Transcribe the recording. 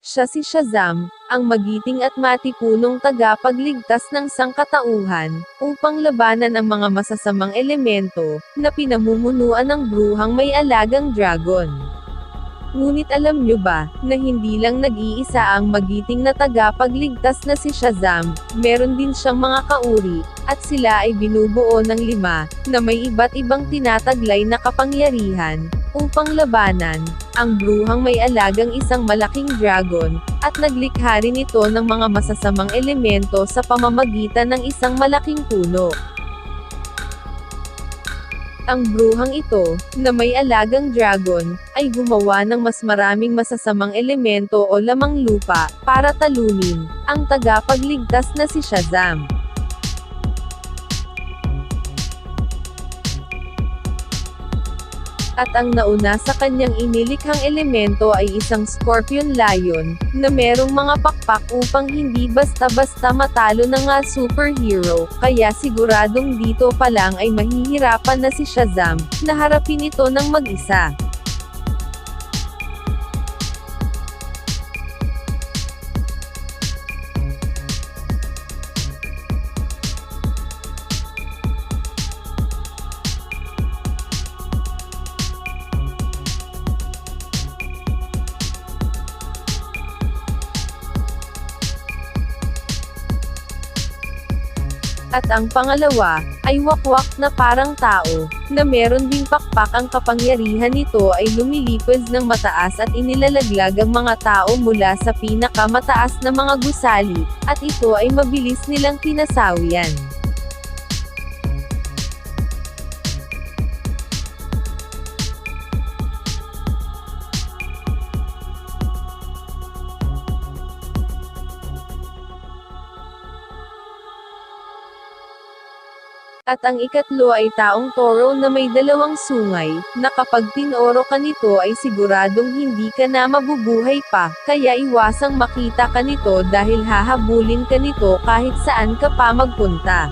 Siya si Shazam, ang magiting at matipunong tagapagligtas ng sangkatauhan, upang labanan ang mga masasamang elemento, na pinamumunuan ng bruhang may alagang dragon. Ngunit alam nyo ba, na hindi lang nag-iisa ang magiting na tagapagligtas na si Shazam, meron din siyang mga kauri, at sila ay binubuo ng 5, na may iba't ibang tinataglay na kapangyarihan, upang labanan, ang bruhang may alagang isang malaking dragon, at naglikha rin ito ng mga masasamang elemento sa pamamagitan ng isang malaking puno. Ang bruhang ito, na may alagang dragon, ay gumawa ng mas maraming masasamang elemento o lamang lupa, para talunin, ang tagapagligtas na si Shazam. At ang nauna sa kanyang inilikhang elemento ay isang scorpion lion, na merong mga pakpak upang hindi basta-basta matalo ng nga superhero, kaya siguradong dito pa lang ay mahihirapan na si Shazam, na harapin ito ng mag-isa. At ang pangalawa, ay wakwak na parang tao, na meron ding pakpak. Ang kapangyarihan nito ay lumilipad ng mataas at inilalaglag ang mga tao mula sa pinakamataas na mga gusali, at ito ay mabilis nilang tinasawian. At ang ikatlo ay taong toro na may 2 sungay, na kapag tinoro ka nito ay siguradong hindi ka na mabubuhay pa, kaya iwasang makita ka nito dahil hahabulin ka nito kahit saan ka pa magpunta.